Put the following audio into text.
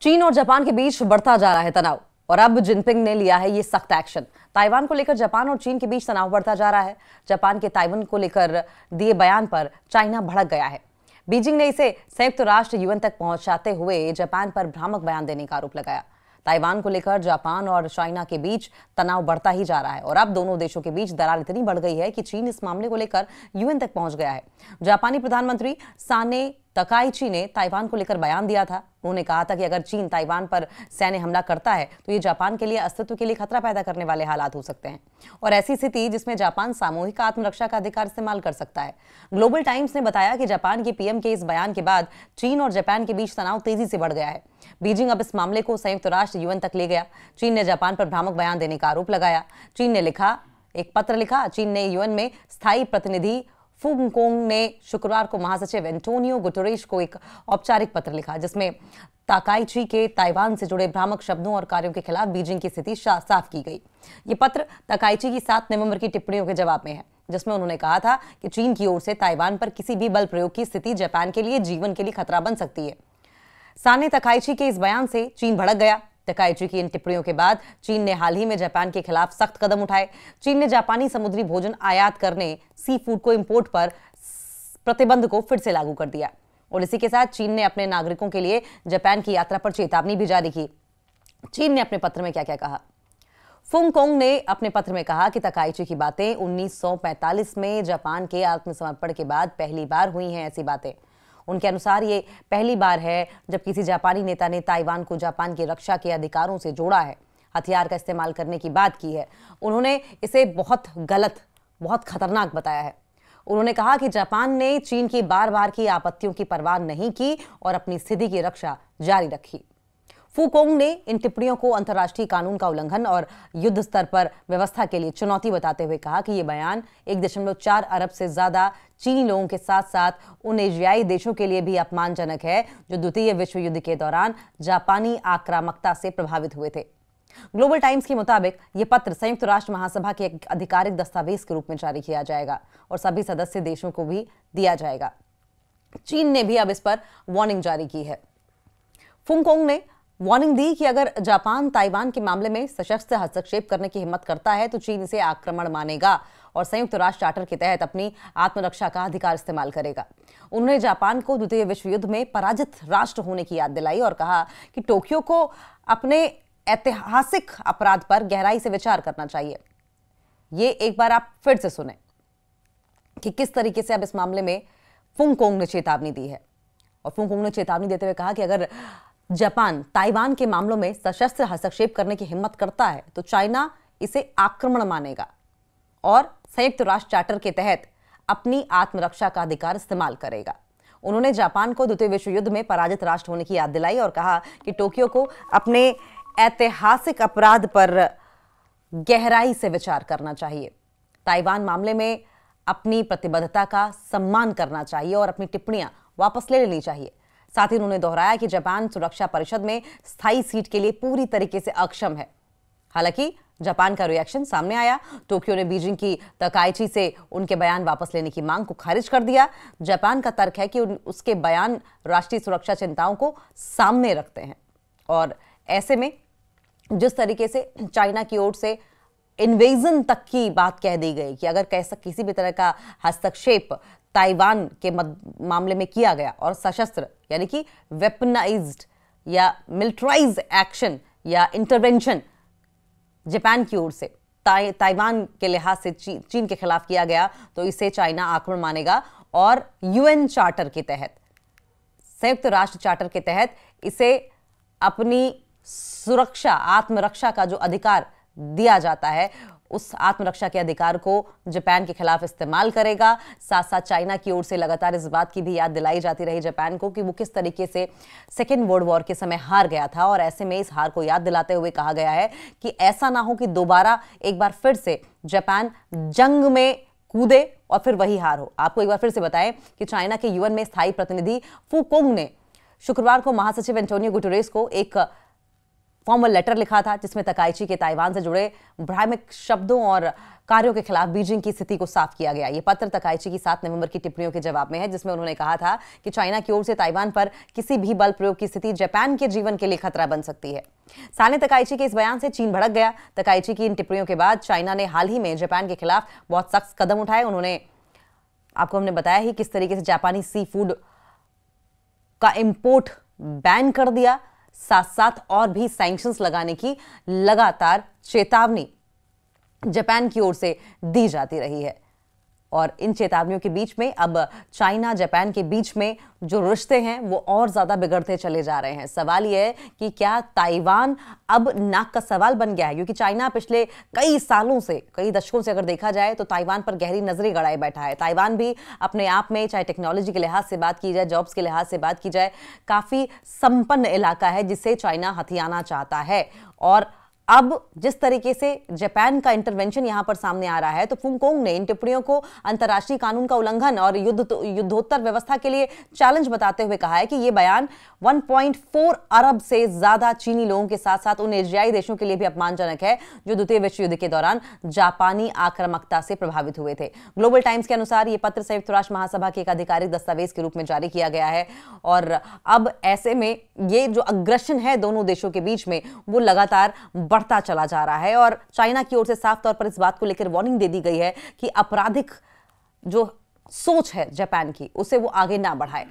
चीन और जापान के बीच बढ़ता जा रहा है तनाव और अब जिनपिंग ने लिया है ये सख्त एक्शन। ताइवान को लेकर जापान और चीन के बीच तनाव बढ़ता जा रहा है। जापान के ताइवान को लेकर दिए बयान पर चाइना भड़क गया है। बीजिंग ने इसे संयुक्त राष्ट्र यूएन तक पहुंचाते हुए जापान पर भ्रामक बयान देने का आरोप लगाया। ताइवान को लेकर जापान और चाइना के बीच तनाव बढ़ता ही जा रहा है और अब दोनों देशों के बीच दरार इतनी बढ़ गई है कि चीन इस मामले को लेकर यूएन तक पहुंच गया है। जापानी प्रधानमंत्री साने तकाइची ने ताइवान को लेकर बयान दिया था। उन्होंने कहा था कि अगर चीन ताइवान पर सैन्य हमला करता है तो ये जापान के लिए अस्तित्व के लिए खतरा पैदा करने वाले हालात हो सकते हैं और ऐसी स्थिति जिसमें जापान सामूहिक आत्मरक्षा का अधिकार इस्तेमाल कर सकता है। ग्लोबल टाइम्स ने बताया कि जापान के पीएम के इस बयान के बाद चीन और जापान के बीच तनाव तेजी से बढ़ गया है। बीजिंग अब इस मामले को संयुक्त राष्ट्र यूएन तक ले गया। चीन ने जापान पर भ्रामक बयान देने का आरोप लगाया। चीन ने एक पत्र लिखा। चीन ने यूएन में स्थायी प्रतिनिधि फुंगकोंग ने शुक्रवार को महासचिव एंटोनियो गुटेरेस को एक औपचारिक पत्र लिखा, जिसमें ताकाइची के ताइवान से जुड़े भ्रामक शब्दों और कार्यों के खिलाफ बीजिंग की स्थिति साफ की गई। ये पत्र ताकाइची की 7 नवंबर की टिप्पणियों के जवाब में है, जिसमें उन्होंने कहा था कि चीन की ओर से ताइवान पर किसी भी बल प्रयोग की स्थिति जापान के लिए जीवन के लिए खतरा बन सकती है। साने तकाइची के इस बयान से चीन भड़क गया। तकाइची की इन टिप्पणियों के बाद चीन ने हाल ही में जापान के खिलाफ सख्त कदम उठाए। चीन ने जापानी समुद्री भोजन आयात करने, सी फूड को इंपोर्ट पर प्रतिबंध को फिर से लागू कर दिया और इसी के साथ चीन ने अपने नागरिकों के लिए जापान की यात्रा पर चेतावनी भी जारी की। चीन ने अपने पत्र में क्या क्या कहा? फुंगकोंग ने अपने पत्र में कहा कि तकाइची की बातें 1945 में जापान के आत्मसमर्पण के बाद पहली बार हुई हैं। ऐसी बातें उनके अनुसार ये पहली बार है जब किसी जापानी नेता ने ताइवान को जापान की रक्षा के अधिकारों से जोड़ा है, हथियार का इस्तेमाल करने की बात की है। उन्होंने इसे बहुत गलत, बहुत खतरनाक बताया है। उन्होंने कहा कि जापान ने चीन की बार बार की आपत्तियों की परवाह नहीं की और अपनी स्थिति की रक्षा जारी रखी। फुंगकोंग ने इन टिप्पणियों को अंतर्राष्ट्रीय कानून का उल्लंघन और युद्ध स्तर पर व्यवस्था के लिए चुनौती बताते हुए कहा कि यह बयान 1.4 अरब से ज्यादा चीनी लोगों के साथ साथ उन एशियाई देशों के लिए भी अपमानजनक है जो द्वितीय विश्व युद्ध के दौरान जापानी आक्रामकता से प्रभावित हुए थे। ग्लोबल टाइम्स के मुताबिक यह पत्र संयुक्त राष्ट्र महासभा के एक आधिकारिक दस्तावेज के रूप में जारी किया जाएगा और सभी सदस्य देशों को भी दिया जाएगा। चीन ने भी अब इस पर वार्निंग जारी की है। फुंगकोंग ने वार्निंग दी कि अगर जापान ताइवान के मामले में सशस्त्र हस्तक्षेप करने की हिम्मत करता है तो चीन इसे आक्रमण मानेगा और संयुक्त राष्ट्र चार्टर के तहत अपनी आत्मरक्षा का अधिकार इस्तेमाल करेगा। उन्होंने जापान को द्वितीय विश्व युद्ध में पराजित राष्ट्र होने की याद दिलाई और कहा कि टोक्यो को अपने ऐतिहासिक अपराध पर गहराई से विचार करना चाहिए। ये एक बार आप फिर से सुने कि किस तरीके से अब इस मामले में फुंगकोंग ने चेतावनी दी है। और फुंगकोंग ने चेतावनी देते हुए कहा कि अगर जापान ताइवान के मामलों में सशस्त्र हस्तक्षेप करने की हिम्मत करता है तो चाइना इसे आक्रमण मानेगा और संयुक्त राष्ट्र चार्टर के तहत अपनी आत्मरक्षा का अधिकार इस्तेमाल करेगा। उन्होंने जापान को द्वितीय विश्व युद्ध में पराजित राष्ट्र होने की याद दिलाई और कहा कि टोक्यो को अपने ऐतिहासिक अपराध पर गहराई से विचार करना चाहिए, ताइवान मामले में अपनी प्रतिबद्धता का सम्मान करना चाहिए और अपनी टिप्पणियां वापस ले लेनी चाहिए। साथ ही उन्होंने दोहराया कि जापान सुरक्षा परिषद में स्थायी सीट के लिए पूरी तरीके से अक्षम है। हालांकि जापान का रिएक्शन सामने आया। टोक्यो ने बीजिंग की तकाइची से उनके बयान वापस लेने की मांग को खारिज कर दिया। जापान का तर्क है कि उसके बयान राष्ट्रीय सुरक्षा चिंताओं को सामने रखते हैं और ऐसे में जिस तरीके से चाइना की ओर से इन्वेजन तक की बात कह दी गई कि अगर किसी भी तरह का हस्तक्षेप ताइवान के मामले में किया गया और सशस्त्र यानी कि वेपनाइज्ड या मिलिट्राइज्ड एक्शन या इंटरवेंशन जापान की ओर से ताइवान के लिहाज से चीन के खिलाफ किया गया तो इसे चाइना आक्रमण मानेगा और यूएन चार्टर के तहत, संयुक्त राष्ट्र चार्टर के तहत इसे अपनी सुरक्षा, आत्मरक्षा का जो अधिकार दिया जाता है उस आत्मरक्षा के अधिकार को जापान के खिलाफ इस्तेमाल करेगा। साथ साथ चाइना की ओर से लगातार इस बात की भी याद दिलाई जाती रही जापान को कि वो किस तरीके से सेकेंड वर्ल्ड वॉर के समय हार गया था और ऐसे में इस हार को याद दिलाते हुए कहा गया है कि ऐसा ना हो कि दोबारा एक बार फिर से जापान जंग में कूदे और फिर वही हार हो। आपको एक बार फिर से बताएं कि चाइना के यूएन में स्थायी प्रतिनिधि फुंगकोंग ने शुक्रवार को महासचिव एंटोनियो गुटेरेस को एक फॉर्मल लेटर लिखा था जिसमें तकाइची के ताइवान से जुड़े भ्रामक शब्दों और कार्यों के खिलाफ बीजिंग की स्थिति को साफ किया गया। यह पत्र तकाइची की 7 नवंबर की टिप्पणियों के जवाब में है, जिसमें उन्होंने कहा था कि चाइना की ओर से ताइवान पर किसी भी बल प्रयोग की स्थिति जापान के जीवन के लिए खतरा बन सकती है। साल तकाइची के इस बयान से चीन भड़क गया। तकाइची की इन टिप्पणियों के बाद चाइना ने हाल ही में जापान के खिलाफ बहुत सख्त कदम उठाए। उन्होंने आपको हमने बताया ही किस तरीके से जापानी सी फूड का इंपोर्ट बैन कर दिया, साथ साथ और भी सैंक्शंस लगाने की लगातार चेतावनी जापान की ओर से दी जाती रही है। और इन चेतावनियों के बीच में अब चाइना जापान के बीच में जो रिश्ते हैं वो और ज्यादा बिगड़ते चले जा रहे हैं। सवाल यह है कि क्या ताइवान अब नाक का सवाल बन गया है, क्योंकि चाइना पिछले कई सालों से, कई दशकों से अगर देखा जाए तो ताइवान पर गहरी नजरें गड़ाए बैठा है। ताइवान भी अपने आप में, चाहे टेक्नोलॉजी के लिहाज से बात की जाए, जॉब्स के लिहाज से बात की जाए, काफी संपन्न इलाका है जिसे चाइना हथियाना चाहता है। और अब जिस तरीके से जापान का इंटरवेंशन यहां पर सामने आ रहा है, तो फुंगकोंग ने इन टिप्पणियों को अंतर्राष्ट्रीय कानून का उल्लंघन और युद्धोत्तर व्यवस्था के लिए चैलेंज बताते हुए कहा है कि यह बयान 1.4 अरब से ज्यादा चीनी लोगों के साथ साथ उन एशियाई देशों के लिए भी अपमानजनक है जो द्वितीय विश्व युद्ध के दौरान जापानी आक्रामकता से प्रभावित हुए थे। ग्लोबल टाइम्स के अनुसार यह पत्र संयुक्त राष्ट्र महासभा के एक आधिकारिक दस्तावेज के रूप में जारी किया गया है। और अब ऐसे में ये जो अग्रेशन है दोनों देशों के बीच में, वो लगातार बढ़ता चला जा रहा है। और चाइना की ओर से साफ तौर पर इस बात को लेकर वार्निंग दे दी गई है कि आपराधिक जो सोच है जापान की, उसे वो आगे ना बढ़ाए।